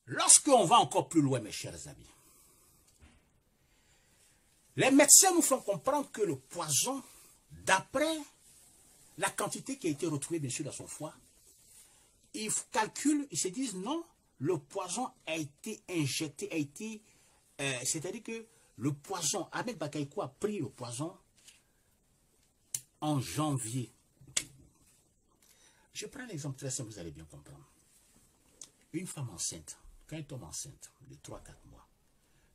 Lorsqu'on va encore plus loin, mes chers amis, les médecins nous font comprendre que le poison, d'après la quantité qui a été retrouvée, bien sûr, dans son foie, ils calculent, ils se disent non, le poison a été injecté, c'est-à-dire que le poison, Ahmed Bakayoko a pris le poison en janvier. Je prends l'exemple très simple, vous allez bien comprendre. Une femme enceinte, quand elle tombe enceinte de 3-4 mois,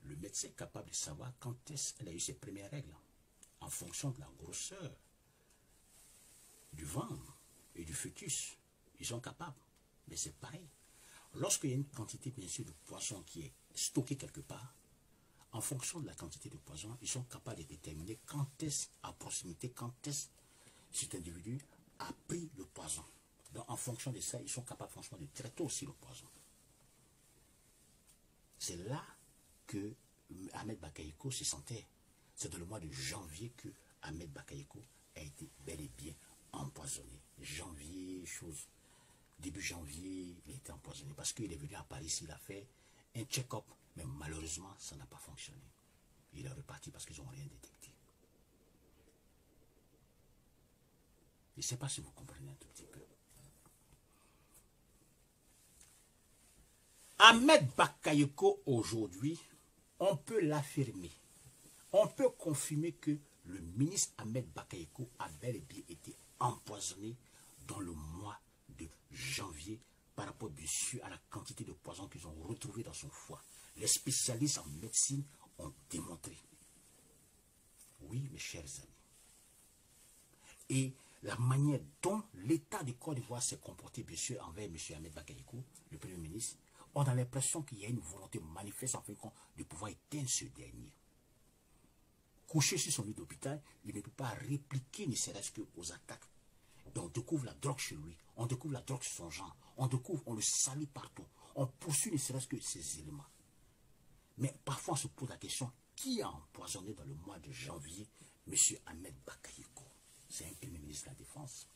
le médecin est capable de savoir quand est-ce qu'elle a eu ses premières règles, en fonction de la grosseur du ventre et du fœtus. Ils sont capables, mais c'est pareil. Lorsqu'il y a une quantité, bien sûr, de poison qui est stockée quelque part, en fonction de la quantité de poison, ils sont capables de déterminer quand est-ce, à proximité, quand est-ce cet individu a pris le poison. Donc, en fonction de ça, ils sont capables, franchement, de traiter aussi le poison. C'est là que Ahmed Bakayoko se sentait. C'est dans le mois de janvier que Ahmed Bakayoko a été bel et bien empoisonné. Janvier, début janvier, il a été empoisonné parce qu'il est venu à Paris, il a fait un check-up, mais malheureusement, ça n'a pas fonctionné. Il est reparti parce qu'ils n'ont rien détecté. Je ne sais pas si vous comprenez un tout petit peu. Ahmed Bakayoko, aujourd'hui, on peut l'affirmer. On peut confirmer que le ministre Ahmed Bakayoko a bel et bien été empoisonné dans le mois de janvier par rapport, bien sûr, à la quantité de poison qu'ils ont retrouvé dans son foie. Les spécialistes en médecine ont démontré. Oui, mes chers amis. Et la manière dont l'État du Côte d'Ivoire s'est comporté, bien sûr, envers M. Ahmed Bakayoko, le Premier ministre, on a l'impression qu'il y a une volonté manifeste en fin de compte de pouvoir éteindre ce dernier. Couché sur son lit d'hôpital, il ne peut pas répliquer, ne serait-ce qu'aux attaques. Et on découvre la drogue chez lui, on découvre la drogue sur son genre, on le salit partout, on poursuit ne serait-ce que ces éléments. Mais parfois on se pose la question, qui a empoisonné dans le mois de janvier M. Ahmed Bakayoko? C'est un Premier ministre de la Défense.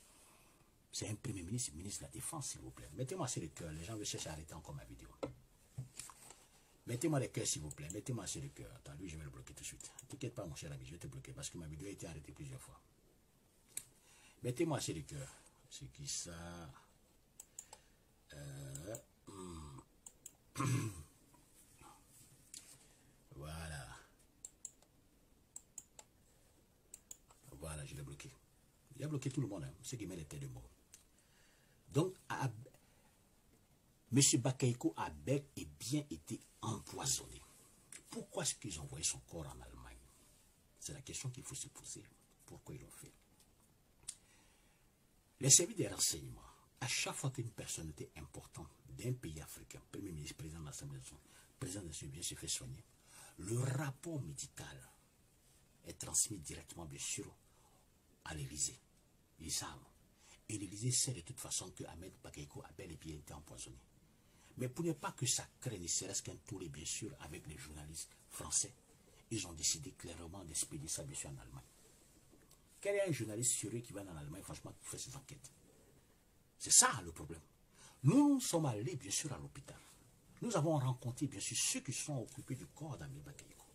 C'est un Premier ministre, ministre de la Défense, s'il vous plaît. Mettez-moi sur le cœur, les gens veulent chercher à arrêter encore ma vidéo. Mettez-moi le cœur, s'il vous plaît. Mettez-moi sur le cœur. Attends, lui, je vais le bloquer tout de suite. Ne t'inquiète pas, mon cher ami, je vais te bloquer parce que ma vidéo a été arrêtée plusieurs fois. Mettez-moi sur le cœur. C'est qui ça? Voilà. Voilà, je l'ai bloqué. Il a bloqué tout le monde, hein, ceux qui mettent les têtes de mots. Donc, M. Bakayoko a bel et bien été empoisonné. Pourquoi est-ce qu'ils ont envoyé son corps en Allemagne? C'est la question qu'il faut se poser. Pourquoi ils l'ont fait? Les services des renseignements, à chaque fois qu'une personnalité importante d'un pays africain, Premier ministre, président de l'Assemblée nationale, président de l'Assemblée se fait soigner, le rapport médical est transmis directement, bien sûr, à l'Élysée. Ils savent. Et l'Élysée sait de toute façon que Ahmed Bakayoko a bel et bien été empoisonné. Mais pour ne pas que ça craigne, ne serait-ce qu'un tollé, bien sûr, avec les journalistes français, ils ont décidé clairement d'expédier ça, bien sûr, en Allemagne. Quel est un journaliste sérieux qui va en Allemagne, franchement, pour faire ses enquêtes? C'est ça le problème. Nous sommes allés, bien sûr, à l'hôpital. Nous avons rencontré, bien sûr, ceux qui sont occupés du corps d'Ahmed Bakayoko.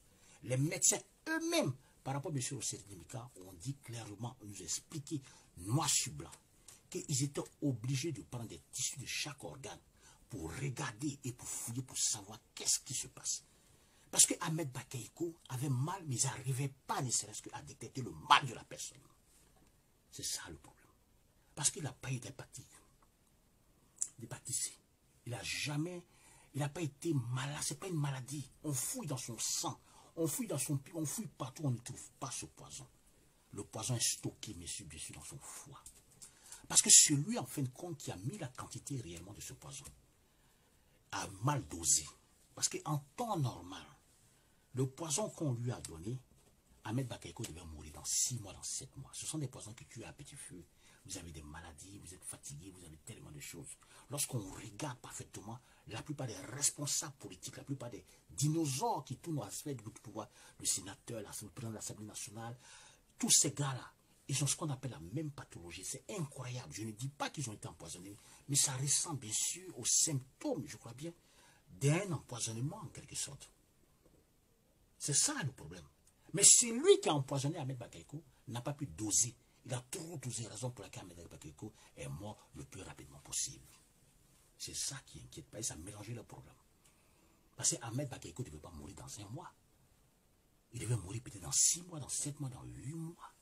Les médecins eux-mêmes, par rapport, bien sûr, au certificat, ont dit clairement, on nous a expliqué, noir sur blanc, qu'ils étaient obligés de prendre des tissus de chaque organe pour regarder et pour fouiller, pour savoir qu'est-ce qui se passe. Parce que Ahmed Bakayoko avait mal, mais ils n'arrivaient pas, ne serait-ce qu'à détecter le mal de la personne. C'est ça le problème. Parce qu'il n'a pas eu d'hépatite C. Il n'a pas été malade, ce n'est pas une maladie. On fouille dans son sang, on fouille dans son pied, on fouille partout, on ne trouve pas ce poison. Le poison est stocké, bien sûr, dans son foie. Parce que celui, en fin de compte, qui a mis la quantité réellement de ce poison, a mal dosé. Parce qu'en temps normal, le poison qu'on lui a donné, Ahmed Bakayoko devait mourir dans 6 mois, dans 7 mois. Ce sont des poisons qui tuent à petit feu. Vous avez des maladies, vous êtes fatigué, vous avez tellement de choses. Lorsqu'on regarde parfaitement, la plupart des responsables politiques, la plupart des dinosaures qui tournent à l'aspect du pouvoir, le sénateur, le président de l'Assemblée nationale, tous ces gars-là, ils ont ce qu'on appelle la même pathologie. C'est incroyable. Je ne dis pas qu'ils ont été empoisonnés, mais ça ressemble bien sûr aux symptômes, je crois bien, d'un empoisonnement en quelque sorte. C'est ça le problème. Mais c'est lui qui a empoisonné Ahmed Bakayoko, n'a pas pu doser. Il a trop dosé, raison pour laquelle Ahmed Bakayoko est mort le plus rapidement possible. C'est ça qui inquiète pas, et ça a mélangé le problème. Parce que Ahmed Bakayoko ne devait pas mourir dans 1 mois. Il devait mourir peut-être dans 6 mois, dans 7 mois, dans 8 mois.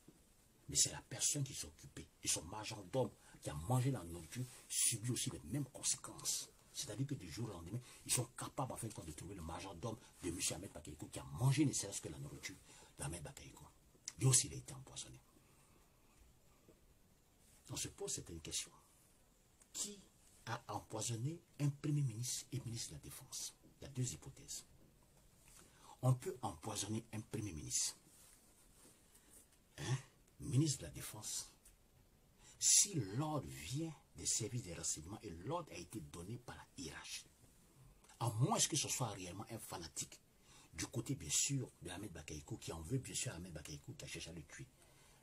Mais c'est la personne qui s'est occupée. Et son majordome qui a mangé la nourriture subit aussi les mêmes conséquences. C'est-à-dire que du jour au lendemain, ils sont capables en fait de trouver le majordome de M. Ahmed Bakayoko qui a mangé ne serait-ce que la nourriture d'Ahmed Bakayoko. Lui aussi, il a été empoisonné. On se pose cette question. Qui a empoisonné un premier ministre et ministre de la Défense? Il y a 2 hypothèses. On peut empoisonner un premier ministre, ministre de la Défense, si l'ordre vient des services de renseignement et l'ordre a été donné par la hiérarchie. À moins que ce soit réellement un fanatique du côté, bien sûr, de Ahmed Bakayoko, qui en veut, bien sûr, à Ahmed Bakayoko, qui a cherché à le tuer.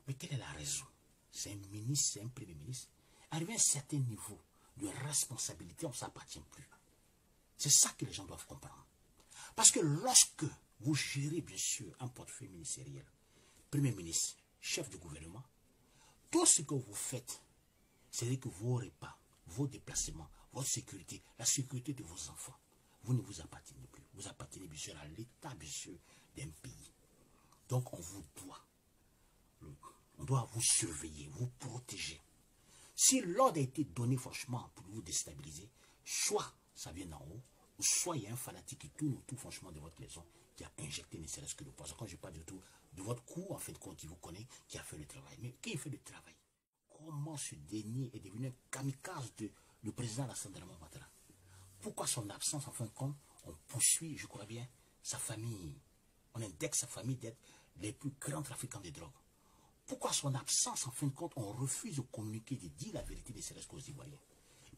Mais quelle est la raison? C'est un ministre, c'est un premier ministre. Arrivé à un certain niveau de responsabilité, on ne s'appartient plus. C'est ça que les gens doivent comprendre. Parce que lorsque vous gérez, bien sûr, un portefeuille ministériel, premier ministre, chef du gouvernement, tout ce que vous faites, c'est-à-dire que vos repas, vos déplacements, votre sécurité, la sécurité de vos enfants, vous ne vous appartenez plus. Vous appartenez bien sûr à l'État, bien sûr, d'un pays. Donc on vous doit. On doit vous surveiller, vous protéger. Si l'ordre a été donné franchement pour vous déstabiliser, soit ça vient d'en haut, ou soit il y a un fanatique qui tourne autour franchement de votre maison, qui a injecté ne serait-ce que le poison. Quand je parle du tout de votre cou, en fait, qui vous connaît, qui a fait le travail. Mais qui fait le travail? Comment ce dernier est devenu un kamikaze du président Alassane Dramane Ouattara? Pourquoi son absence, en fin de compte, on poursuit, je crois bien, sa famille. On indexe sa famille d'être les plus grands trafiquants de drogue. Pourquoi son absence, en fin de compte, on refuse de communiquer, de dire la vérité des serait-ce qu'aux Ivoiriens?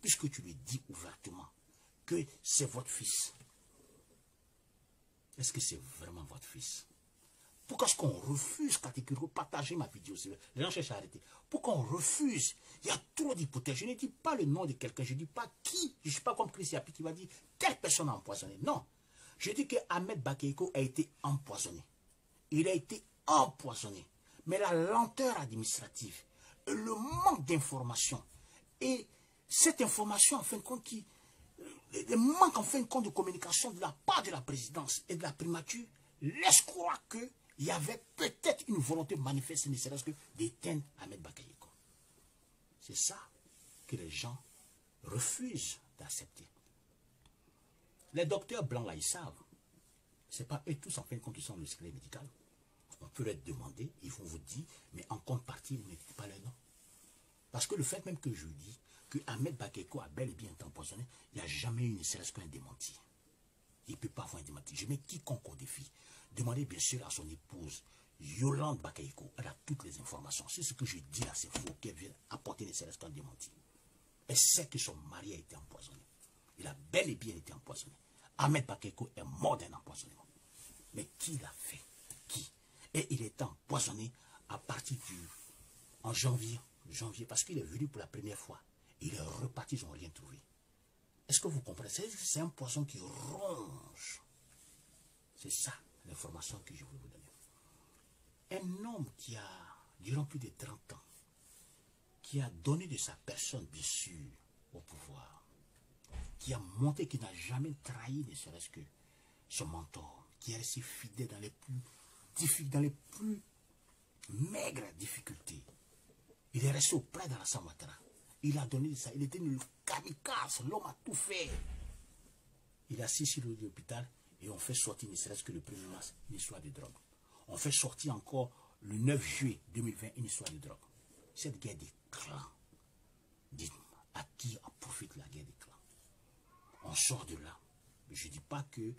Puisque tu lui dis ouvertement que c'est votre fils. Est-ce que c'est vraiment votre fils? Pourquoi est-ce qu'on refuse catégoriquement de partager ma vidéo? Les gens cherchent à arrêter. Pourquoi on refuse? Il y a trop d'hypothèses. Je ne dis pas le nom de quelqu'un. Je ne dis pas qui. Je ne suis pas comme Chris Yapi qui va dire telle personne a empoisonné. Non. Je dis que Ahmed Bakayoko a été empoisonné. Il a été empoisonné. Mais la lenteur administrative, le manque d'information et cette information, en fin de compte, le manque en fin de compte de communication de la part de la présidence et de la primature laisse croire qu'il y avait peut-être une volonté manifeste, ne serait-ce que d'éteindre Ahmed Bakayoko. C'est ça que les gens refusent d'accepter. Les docteurs blancs, là, ils savent. Ce n'est pas eux tous, en fin de compte, qui sont le secret médical. On peut leur demander, ils vont vous dire, mais en contrepartie, vous ne dites pas leur nom. Parce que le fait même que je dis que Ahmed Bakayoko a bel et bien été empoisonné, il n'y a jamais eu ne serait-ce qu'un démenti. Il ne peut pas avoir un démenti. Je mets quiconque au défi. Demandez bien sûr à son épouse, Yolande Bakayoko, elle a toutes les informations. C'est ce que je dis là, c'est faux, qu'elle vient apporter ne serait-ce qu'un démenti. Elle sait que son mari a été empoisonné. Il a bel et bien été empoisonné. Ahmed Bakayoko est mort d'un empoisonnement. Mais qui l'a fait? Qui? Et il est empoisonné à partir en janvier, parce qu'il est venu pour la première fois. Il est reparti, ils n'ont rien trouvé. Est-ce que vous comprenez? C'est un poison qui ronge. C'est ça l'information que je voulais vous donner. Un homme qui a, durant plus de 30 ans, qui a donné de sa personne, bien sûr, au pouvoir, qui a montré qu'il n'a jamais trahi, ne serait-ce que son mentor, qui est resté fidèle dans les plus maigres difficultés. Il est resté auprès d'Alassane Ouattara. Il a donné ça. Il était le kamikaze. L'homme a tout fait. Il est assis sur l'hôpital et on fait sortir, ne serait-ce que le 1er mars, une histoire de drogue. On fait sortir encore le 9 juillet 2020 une histoire de drogue. Cette guerre des clans, dites-moi, à qui profite la guerre des clans? On sort de là. Je ne dis pas que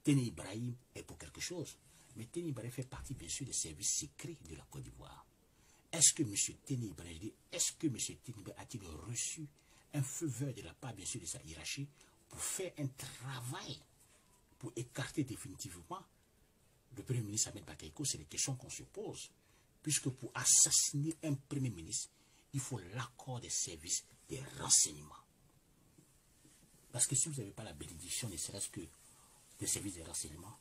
Téné Ibrahim est pour quelque chose, mais Téné Ibrahim fait partie, bien sûr, des services secrets de la Côte d'Ivoire. Est-ce que M. Téné Ibrahim, a-t-il reçu un feu vert de la part, bien sûr, de sa hiérarchie pour faire un travail, pour écarter définitivement le Premier ministre Ahmed Bakayoko? C'est les questions qu'on se pose. Puisque pour assassiner un Premier ministre, il faut l'accord des services des renseignements. Parce que si vous n'avez pas la bénédiction, ne serait-ce que des services de renseignement,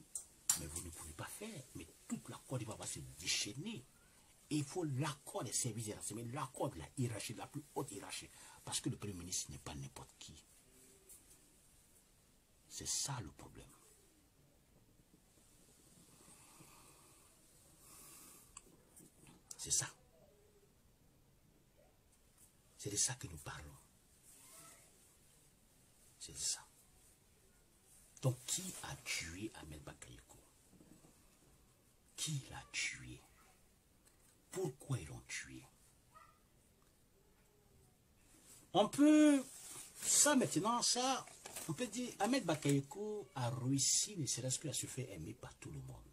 mais vous ne pouvez pas faire. Mais toute la Côte d'Ivoire va se déchaîner. Et il faut l'accord des services de renseignement, l'accord de la hiérarchie, de la plus haute hiérarchie. Parce que le Premier ministre n'est pas n'importe qui. C'est ça le problème. C'est ça. C'est de ça que nous parlons. C'est de ça. Donc, qui a tué Ahmed Bakayoko? Qui l'a tué? Pourquoi ils l'ont tué? On peut, ça maintenant, ça, on peut dire, Ahmed Bakayoko a réussi, ne serait-ce qu'à se faire aimer par tout le monde.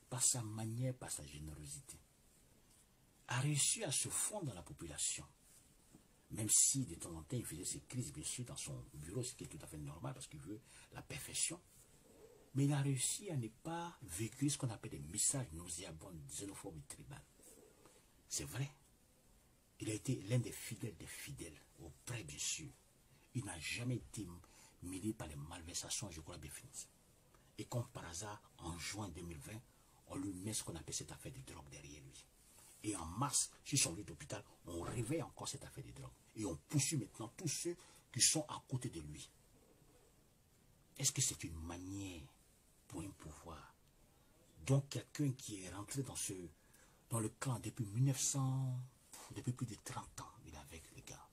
Par sa manière, par sa générosité. A réussi à se fondre dans la population. Même si de temps en temps il faisait ses crises, bien sûr, dans son bureau, ce qui est tout à fait normal parce qu'il veut la perfection. Mais il a réussi à ne pas véhiculer ce qu'on appelle des messages nauséabonds, xénophobes et tribales. C'est vrai. Il a été l'un des fidèles, auprès, bien sûr. Il n'a jamais été mêlé par les malversations, je crois, définies. Et comme par hasard, en juin 2020, on lui met ce qu'on appelle cette affaire de drogue derrière lui. Et en mars, sur son lit d'hôpital, on réveille encore cette affaire de drogue. Et on poursuit maintenant tous ceux qui sont à côté de lui. Est-ce que c'est une manière pour un pouvoir? Donc quelqu'un qui est rentré dans le camp depuis 1900, depuis plus de 30 ans, il est avec les gars.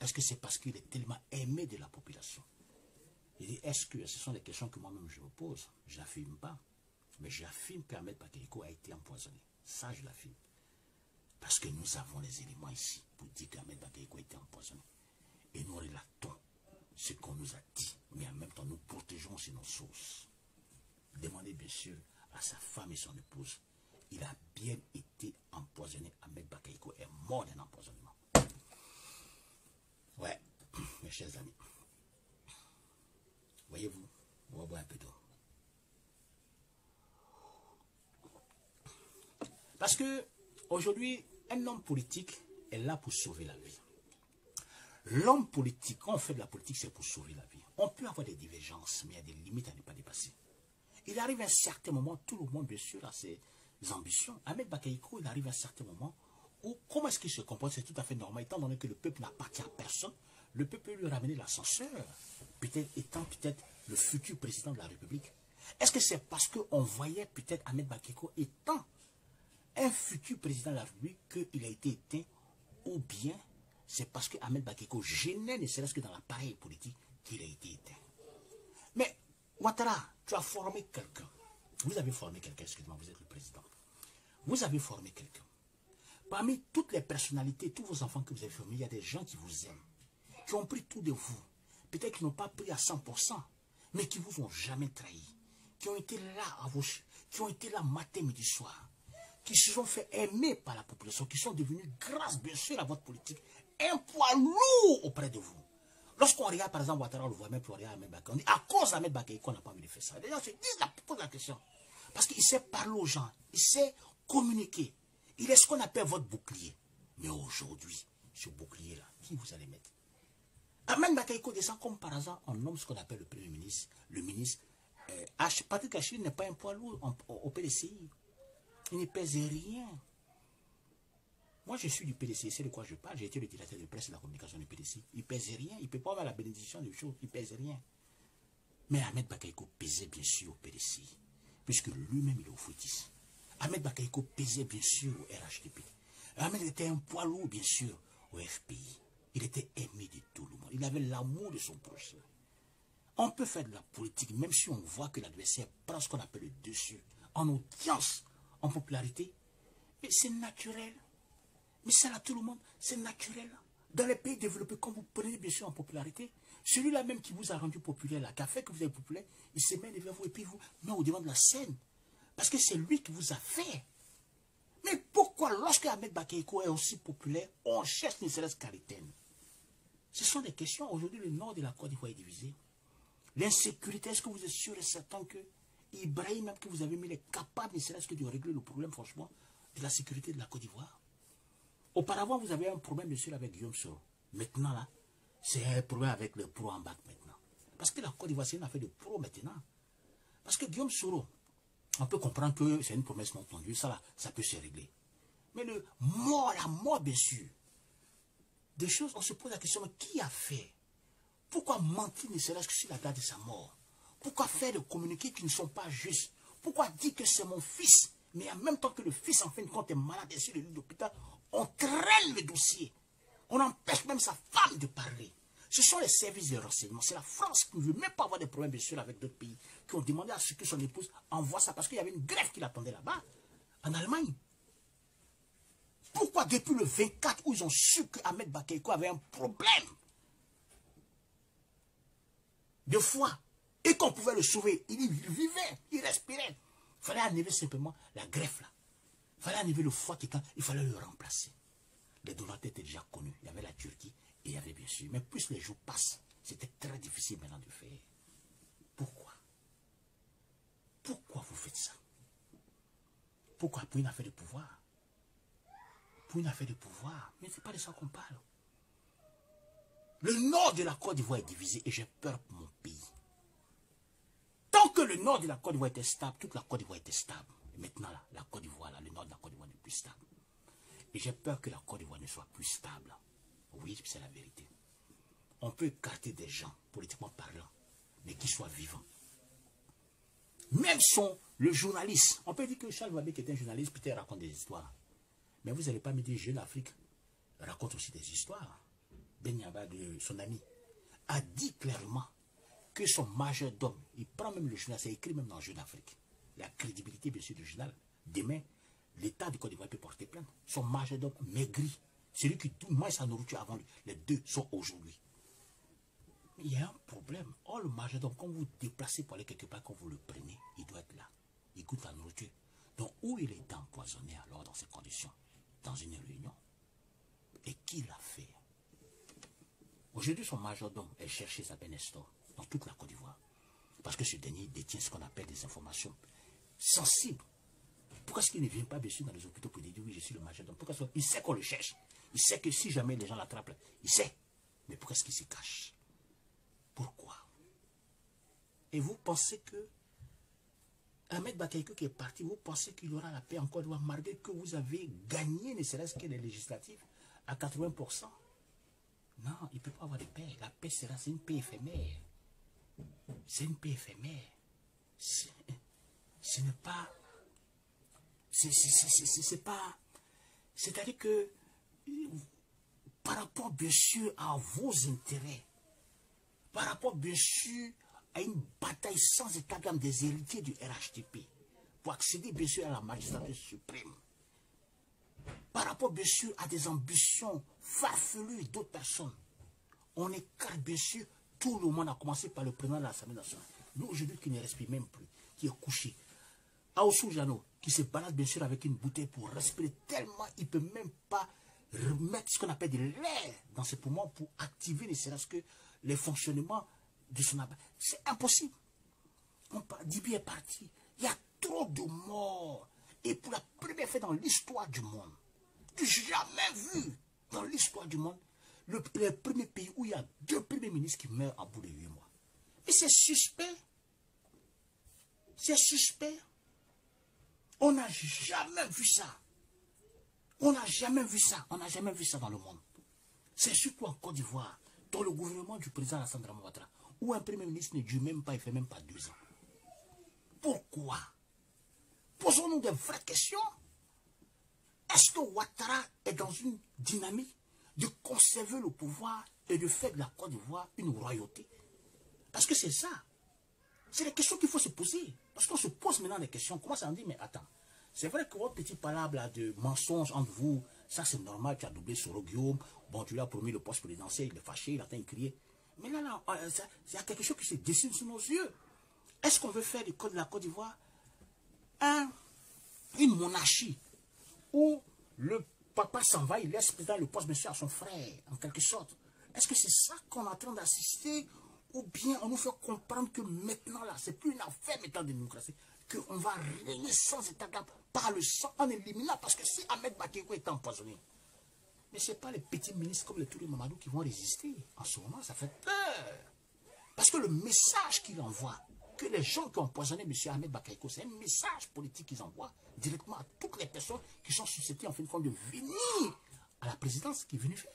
Est-ce que c'est parce qu'il est tellement aimé de la population? Est-ce que ce sont des questions que moi-même je me pose? Je n'affirme pas. Mais j'affirme qu'Ahmed Bakayoko a été empoisonné. Ça, je l'affirme. Parce que nous avons les éléments ici pour dire qu'Ahmed Bakayoko a été empoisonné. Et nous relatons ce qu'on nous a dit. Mais en même temps, nous protégeons aussi nos sources. Demandez bien sûr à sa femme et son épouse. Il a bien été empoisonné. Ahmed Bakayoko est mort d'un empoisonnement. Ouais, mes chers amis. Voyez-vous, on va boire un peu d'eau. Parce que aujourd'hui, un homme politique est là pour sauver la vie. L'homme politique, quand on fait de la politique, c'est pour sauver la vie. On peut avoir des divergences, mais il y a des limites à ne pas dépasser. Il arrive à un certain moment, tout le monde, bien sûr, a ses ambitions. Ahmed Bakayoko, il arrive à un certain moment où, comment est-ce qu'il se comporte? C'est tout à fait normal, étant donné que le peuple n'appartient à personne. Le peuple peut lui ramener l'ascenseur, peut-être étant peut-être le futur président de la République. Est-ce que c'est parce qu'on voyait peut-être Ahmed Bakayoko étant un futur président de la République qu'il a été éteint, ou bien c'est parce que Ahmed Bakayoko gênait, ne serait-ce que dans l'appareil politique, qu'il a été éteint. Mais Ouattara, tu as formé quelqu'un. Vous avez formé quelqu'un, excusez-moi, vous êtes le président. Vous avez formé quelqu'un. Parmi toutes les personnalités, tous vos enfants que vous avez formés, il y a des gens qui vous aiment, qui ont pris tout de vous. Peut-être qu'ils n'ont pas pris à 100%, mais qui ne vous ont jamais trahi. Qui ont été là à vos, qui ont été là matin, midi, soir. Qui se sont fait aimer par la population, qui sont devenus, grâce bien sûr à votre politique, un poids lourd auprès de vous. Lorsqu'on regarde par exemple Ouattara, on le voit même plus, on regarde Ahmed Bakayoko, on dit à cause d'Ahmed Bakayoko qu'on n'a pas envie de faire ça. Les gens se disent, posent la question. Parce qu'il sait parler aux gens, il sait communiquer. Il est ce qu'on appelle votre bouclier. Mais aujourd'hui, ce bouclier-là, qui vous allez mettre? Ahmed Bakayoko descend comme par hasard, on nomme ce qu'on appelle le Premier ministre, le ministre. Patrick Achille n'est pas un poids lourd au PDCI. Il ne pèse rien. Moi, je suis du PDC, c'est de quoi je parle. J'ai été le directeur de presse et de la communication du PDC. Il ne pèse rien. Il ne peut pas avoir la bénédiction des choses. Il ne pèse rien. Mais Ahmed Bakayoko pesait bien sûr au PDC, puisque lui-même, il est au Foutis. Ahmed Bakayoko pesait bien sûr au RHDP. Ahmed était un poids lourd, bien sûr, au FPI. Il était aimé de tout le monde. Il avait l'amour de son prochain. On peut faire de la politique, même si on voit que l'adversaire prend ce qu'on appelle le dessus, en audience, en popularité. Mais c'est naturel. Mais ça, là, tout le monde, c'est naturel. Dans les pays développés, quand vous prenez bien sûr en popularité, celui-là même qui vous a rendu populaire, là, qui a fait que vous êtes populaire, il se met devant vous et puis vous met au devant de la scène. Parce que c'est lui qui vous a fait. Mais pourquoi, lorsque Ahmed Bakayoko est aussi populaire, on cherche ne serait-ce qu'à l'éteindre? Ce sont des questions. Aujourd'hui, le nord de la Côte d'Ivoire est divisé. L'insécurité, est-ce que vous êtes sûr et certain que Ibrahim, même que vous avez mis, est capable ne serait-ce que de régler le problème, franchement, de la sécurité de la Côte d'Ivoire? Auparavant, vous avez un problème, bien sûr, avec Guillaume Soro. Maintenant, là, C'est un problème avec le pro en bac maintenant. Parce que la Côte d'Ivoire, c'est une affaire de pro maintenant. Parce que Guillaume Soro, on peut comprendre que c'est une promesse non tenue, ça peut se régler. Mais la mort, bien sûr. Des choses, on se pose la question, mais qui a fait? Pourquoi mentir ne serait-ce que sur la date de sa mort? Pourquoi faire des communiqués qui ne sont pas justes? Pourquoi dire que c'est mon fils, mais en même temps que le fils, en fin de compte, est malade et sur le lit d'hôpital, on traîne le dossier. On empêche même sa femme de parler. Ce sont les services de renseignement. C'est la France qui ne veut même pas avoir des problèmes, bien sûr, avec d'autres pays, qui ont demandé à ce que son épouse envoie ça, parce qu'il y avait une grève qui l'attendait là-bas, en Allemagne. Pourquoi depuis le 24 où ils ont su que Ahmed Bakayoko avait un problème de foie et qu'on pouvait le sauver, il vivait, il respirait. Il fallait enlever simplement la greffe là. Il fallait enlever le foie il fallait le remplacer. Les donateurs étaient déjà connus. Il y avait la Turquie et il y avait bien sûr. Mais plus les jours passent, c'était très difficile maintenant de faire. Pourquoi? Pourquoi vous faites ça? Pourquoi? Pour une affaire de pouvoir. Pour une affaire de pouvoir. Mais ce n'est pas de ça qu'on parle. Le nord de la Côte d'Ivoire est divisé et j'ai peur pour mon pays. Tant que le nord de la Côte d'Ivoire était stable, toute la Côte d'Ivoire était stable. Et maintenant, là, la Côte d'Ivoire, le nord de la Côte d'Ivoire n'est plus stable. Et j'ai peur que la Côte d'Ivoire ne soit plus stable. Oui, c'est la vérité. On peut écarter des gens, politiquement parlant, mais qui soient vivants. Même le journaliste. On peut dire que Charles Wabé, qui est un journaliste, peut-être raconte des histoires. Mais vous n'allez pas me dire, Jeune Afrique raconte aussi des histoires. Ben Yaba, son ami, a dit clairement que son majordome, il prend même le journal, c'est écrit même dans Jeune Afrique. La crédibilité, bien sûr, du journal. Demain, l'État du Côte d'Ivoire peut porter plainte. Son majordome maigri, celui qui tout moins sa nourriture avant lui, les deux sont aujourd'hui. Mais il y a un problème. Oh, le majordome, quand vous déplacez pour aller quelque part, quand vous le prenez, il doit être là. Il goûte la nourriture. Donc, où il est empoisonné alors dans ces conditions? Dans une réunion. Et qui l'a fait? Aujourd'hui, son majordome est cherché sa Nestor dans toute la Côte d'Ivoire. Parce que ce dernier détient ce qu'on appelle des informations sensibles. Pourquoi est-ce qu'il ne vient pas, bien sûr, dans les hôpitaux pour dire oui, je suis le majordome? Pourquoi il sait qu'on le cherche. Il sait que si jamais les gens l'attrapent, il sait. Mais pourquoi est-ce qu'il se cache? Pourquoi? Et vous pensez que Ahmed Bakayoko qui est parti, vous pensez qu'il y aura la paix en Côte d'Ivoire malgré que vous avez gagné, ne serait-ce que les législatives, à 80%? Non, il ne peut pas avoir de paix. La paix c'est une paix éphémère. C'est une paix éphémère. Ce n'est pas... C'est pas... C'est-à-dire que par rapport bien sûr à vos intérêts, par rapport bien sûr à une bataille sans état d'âme des héritiers du RHDP, pour accéder bien sûr à la magistrature suprême, par rapport bien sûr à des ambitions farfelues d'autres personnes, on écarte bien sûr tout le monde, à commencer par le président de l'Assemblée nationale. Nous aujourd'hui qui ne respire même plus, qui est couché. Aoussou Jano, qui se balade bien sûr avec une bouteille pour respirer tellement, il ne peut même pas remettre ce qu'on appelle de l'air dans ses poumons pour activer ne serait-ce que les fonctionnements de son appareil. C'est impossible. Dibi est parti. Il y a trop de morts. Et pour la première fois dans l'histoire du monde, jamais vu dans l'histoire du monde, le premier pays où il y a 2 premiers ministres qui meurent en bout de 8 mois. Et c'est suspect. C'est suspect. On n'a jamais vu ça. On n'a jamais vu ça. On n'a jamais vu ça dans le monde. C'est surtout en Côte d'Ivoire, dans le gouvernement du président Alassane Dramane Ouattara, où un premier ministre ne dure même pas, il ne fait même pas 2 ans. Pourquoi? Posons-nous de vraies questions. Est-ce que Ouattara est dans une dynamique de conserver le pouvoir et de faire de la Côte d'Ivoire une royauté? Parce que c'est ça. C'est des questions qu'il faut se poser. Parce qu'on se pose maintenant des questions. On commence à en dire, mais attends, c'est vrai que votre petit palabre là de mensonges entre vous, ça c'est normal, tu as doublé Soro Guillaume, bon, tu lui as promis le poste présidentiel, il est fâché, il a crié. Mais là, il y a quelque chose qui se dessine sous nos yeux. Est-ce qu'on veut faire de la Côte d'Ivoire une monarchie où le papa s'en va, il laisse le poste monsieur à son frère, en quelque sorte? Est-ce que c'est ça qu'on est en train d'assister? Ou bien on nous fait comprendre que maintenant, là, c'est plus une affaire maintenant de démocratie, qu'on va régner sans état d'âme par le sang en éliminant, parce que si Ahmed Bakayoko est empoisonné, Mais ce n'est pas les petits ministres comme le Touré Mamadou qui vont résister. En ce moment, ça fait peur. Parce que le message qu'il envoie, que les gens qui ont empoisonné M. Ahmed Bakayoko, c'est un message politique qu'ils envoient directement à toutes les personnes qui sont susceptibles en fin de compte de venir à la présidence qui est venue faire.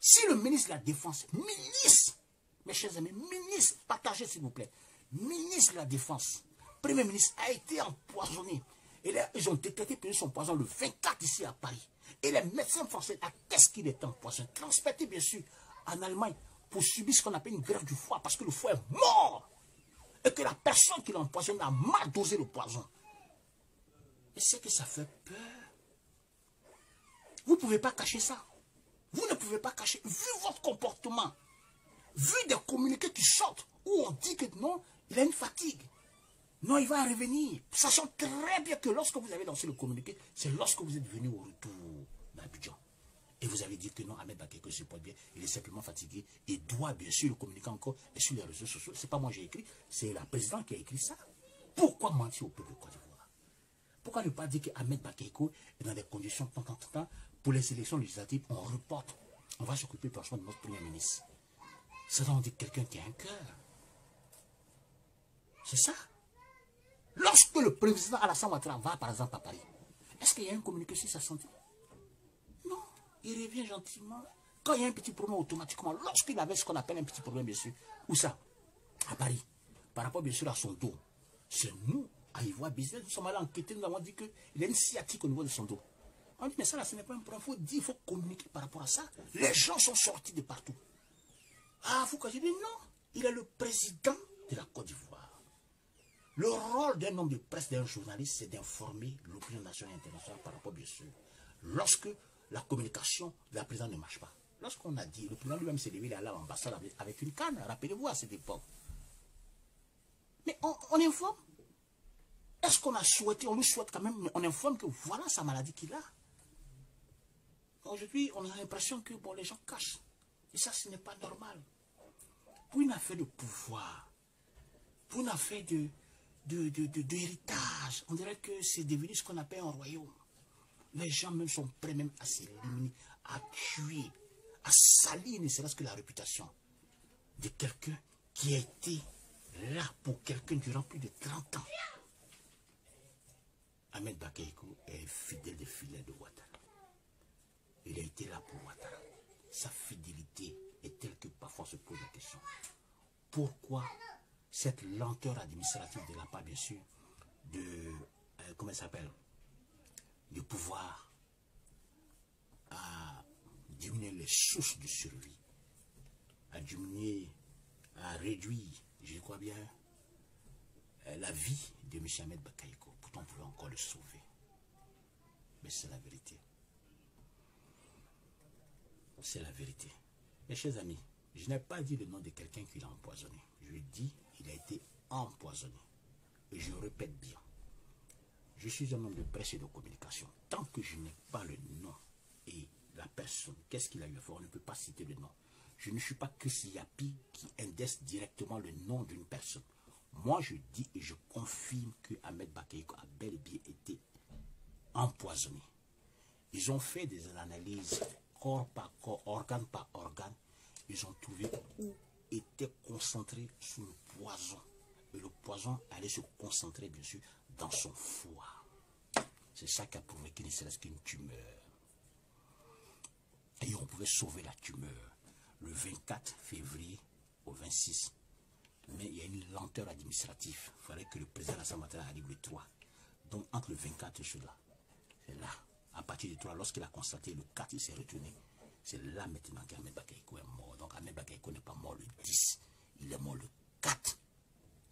Si le ministre de la Défense, ministre, mes chers amis, ministre, partagez s'il vous plaît, ministre de la Défense, Premier ministre a été empoisonné. Et là, ils ont détecté que son poison le 24 ici à Paris. Et les médecins français attestent qu'il est empoisonné. Transporté bien sûr en Allemagne pour subir ce qu'on appelle une grève du foie parce que le foie est mort. Et que la personne qui l'a empoisonné a mal dosé le poison. Et c'est que ça fait peur. Vous ne pouvez pas cacher ça. Vous ne pouvez pas cacher. Vu votre comportement, vu des communiqués qui sortent, où on dit que non, il a une fatigue. Non, il va revenir. Sachant très bien que lorsque vous avez lancé le communiqué, c'est lorsque vous êtes venu au retour d'Abidjan. Et vous avez dit que non, Ahmed Bakayoko se porte bien, il est simplement fatigué. Il doit bien sûr le communiquer encore et sur les réseaux sociaux. Ce n'est pas moi qui ai écrit, c'est la présidente qui a écrit ça. Pourquoi mentir au peuple de Côte d'Ivoire? Pourquoi ne pas dire qu'Ahmed Bakayoko est dans des conditions temps pour les élections législatives, on reporte. On va s'occuper franchement de notre Premier ministre. Ça doit dire quelqu'un qui a un cœur. C'est ça. Lorsque le président Alassane Ouattara va par exemple à Paris, est-ce qu'il y a un communiqué sur sa santé? Non. Il revient gentiment. Quand il y a un petit problème, automatiquement, lorsqu'il avait ce qu'on appelle un petit problème, bien sûr, où ça? À Paris. Par rapport bien sûr à son dos. C'est nous, à Ivoire Business, nous sommes allés enquêter, nous avons dit qu'il y a une sciatique au niveau de son dos. On dit, mais ça là, ce n'est pas un problème. Il faut dire, il faut communiquer par rapport à ça. Les gens sont sortis de partout. Ah, vous quand j'ai dit non, il est le président de la Côte d'Ivoire. Le rôle d'un homme de presse, d'un journaliste, c'est d'informer l'opinion nationale et internationale par rapport, bien sûr, lorsque la communication de la présidente ne marche pas. Lorsqu'on a dit, le président lui-même s'est levé, il est allé à l'ambassade avec une canne, rappelez-vous à cette époque. Mais on informe. Est-ce qu'on a souhaité, on lui souhaite quand même, mais on informe que voilà sa maladie qu'il a. Aujourd'hui, on a l'impression que bon, les gens cachent. Et ça, ce n'est pas normal. Pour une affaire de pouvoir, pour une affaire d'héritage, on dirait que c'est devenu ce qu'on appelle un royaume. Les gens même sont prêts même à s'éliminer, à tuer, à salir ne serait-ce que la réputation de quelqu'un qui a été là pour quelqu'un durant plus de 30 ans. Ahmed Bakayoko est fidèle des filets de Ouattara. Il a été là pour Ouattara. Sa fidélité est telle que parfois on se pose la question. Pourquoi cette lenteur administrative de la part, bien sûr, de, comment ça s'appelle, du pouvoir à diminuer les sources de survie, à diminuer, à réduire, je crois bien, la vie de M. Ahmed Bakayoko. Pourtant, on pouvait encore le sauver. Mais c'est la vérité. C'est la vérité. Mes chers amis, je n'ai pas dit le nom de quelqu'un qui l'a empoisonné. Je dis qu'il a été empoisonné. Et je répète bien. Je suis un homme de presse et de communication. Tant que je n'ai pas le nom et la personne, qu'est-ce qu'il a eu à faire, on ne peut pas citer le nom. Je ne suis pas Chris Yapi qui indexe directement le nom d'une personne. Moi, je dis et je confirme que Ahmed Bakayoko a bel et bien été empoisonné. Ils ont fait des analyses corps par corps, organe par organe. Ils ont trouvé où était concentré sous le poison. Et le poison allait se concentrer, bien sûr, dans son foie. C'est ça qui a prouvé qu'il ne serait qu'une tumeur. Et on pouvait sauver la tumeur le 24 février au 26. Mais il y a une lenteur administrative. Il fallait que le président Alassane Ouattara arrive le 3. Donc entre le 24 et celui-là, c'est là. À partir du 3, lorsqu'il a constaté le 4, il s'est retourné. C'est là maintenant qu'Ahmed Bakayoko est mort. Donc Ahmed Bakayoko n'est pas mort le 10, il est mort le 4.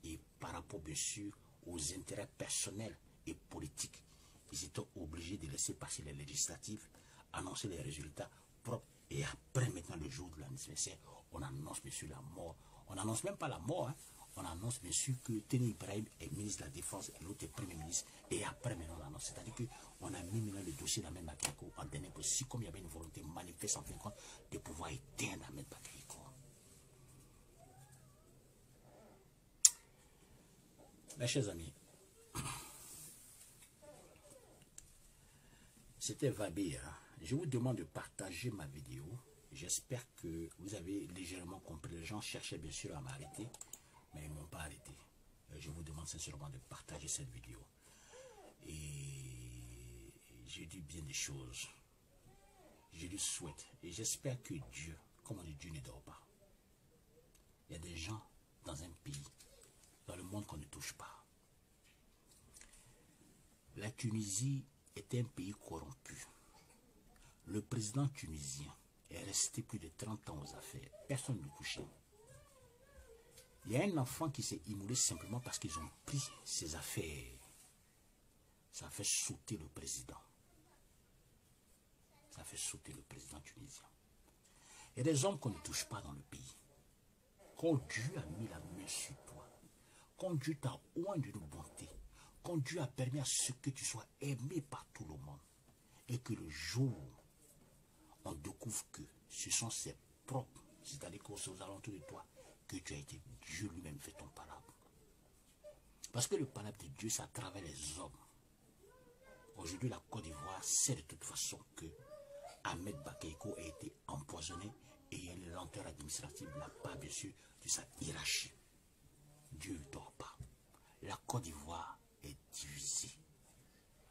Et par rapport bien sûr aux intérêts personnels et politiques, ils étaient obligés de laisser passer les législatives, annoncer les résultats propres. Et après maintenant le jour de l'anniversaire, on annonce bien sûr la mort. On n'annonce même pas la mort, hein. On annonce bien sûr que Teni Ibrahim est ministre de la Défense et l'autre est Premier ministre. Et après, maintenant, on annonce. C'est-à-dire qu'on a mis maintenant le dossier d'Ahmed Bakayoko en dernier possible, comme il y avait une volonté manifeste en fin de compte de pouvoir éteindre Ahmed Bakayoko. Mes chers amis, c'était Vabi, hein, je vous demande de partager ma vidéo. J'espère que vous avez légèrement compris. Les gens cherchaient bien sûr à m'arrêter, mais ils ne m'ont pas arrêté. Je vous demande sincèrement de partager cette vidéo. Et je dis bien des choses. Je le souhaite. Et j'espère que Dieu, comme on dit, Dieu ne dort pas. Il y a des gens dans un pays, dans le monde qu'on ne touche pas. La Tunisie est un pays corrompu. Le président tunisien est resté plus de 30 ans aux affaires. Personne ne le touchait. Il y a un enfant qui s'est immolé simplement parce qu'ils ont pris ses affaires. Ça a fait sauter le président. Ça a fait sauter le président tunisien. Il y a des hommes qu'on ne touche pas dans le pays. Quand Dieu a mis la main sur toi, quand Dieu t'a oint d'une bonté, quand Dieu a permis à ce que tu sois aimé par tout le monde, et que le jour on découvre que ce sont ses propres, c'est-à-dire qu'aux alentours de toi, que tu as été, Dieu lui-même fait ton palabre. Parce que le palabre de Dieu, c'est à travers les hommes. Aujourd'hui, la Côte d'Ivoire sait de toute façon que Ahmed Bakayoko a été empoisonné et il y a une lenteur administrative de la part, bien sûr, de sa hiérarchie. Dieu ne dort pas. La Côte d'Ivoire est divisée.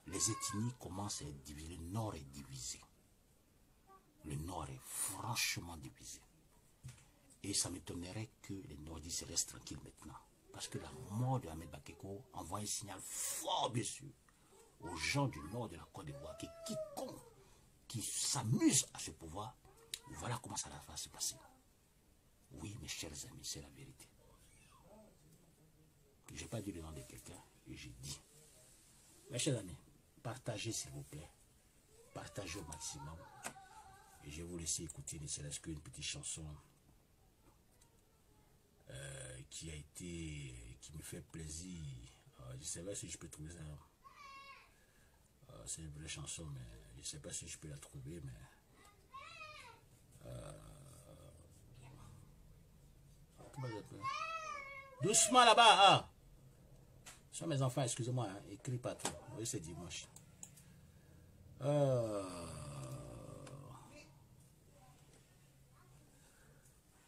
Les ethnies commencent à être divisées. Le Nord est divisé. Le Nord est franchement divisé. Et ça m'étonnerait que les Nordistes restent tranquilles maintenant. Parce que la mort de Ahmed Bakayoko envoie un signal fort, bien sûr, aux gens du Nord de la Côte d'Ivoire, que quiconque qui s'amuse à ce pouvoir, voilà comment ça va se passer. Oui, mes chers amis, c'est la vérité. Je n'ai pas dit le nom de quelqu'un, et j'ai dit. Mes chers amis, partagez s'il vous plaît. Partagez au maximum. Et je vais vous laisser écouter ne serait-ce qu'une petite chanson qui me fait plaisir. Je ne sais pas si je peux trouver ça. C'est une vraie chanson, mais je ne sais pas si je peux la trouver, mais... doucement là-bas, hein. Ce sont mes enfants, excusez-moi, hein, écrit partout. Oui, c'est dimanche.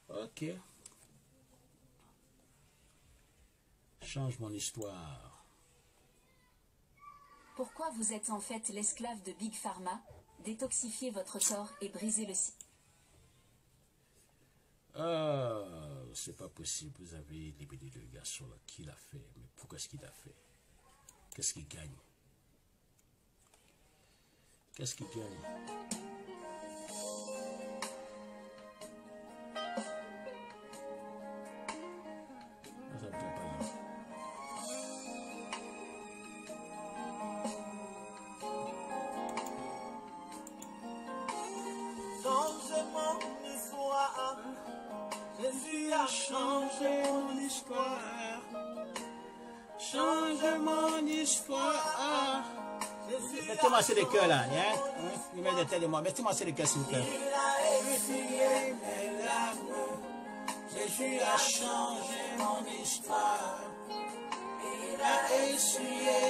Ok. Change mon histoire. Pourquoi vous êtes en fait l'esclave de Big Pharma? Détoxifiez votre corps et brisez le site. C'est pas possible. Vous avez libéré le garçon là. Qui l'a fait? Mais pourquoi est-ce qu'il l'a fait? Qu'est-ce qu'il gagne? Qu'est-ce qu'il gagne? Ça me plaît pas là. Jésus a changé mon histoire. Change mon histoire. Mettez-moi sur le cœur là, hein? Il met des têtes de moi. Mettez-moi sur le cœur s'il vous plaît. Il a essuyé mes larmes. Jésus a changé mon histoire. Il a essuyé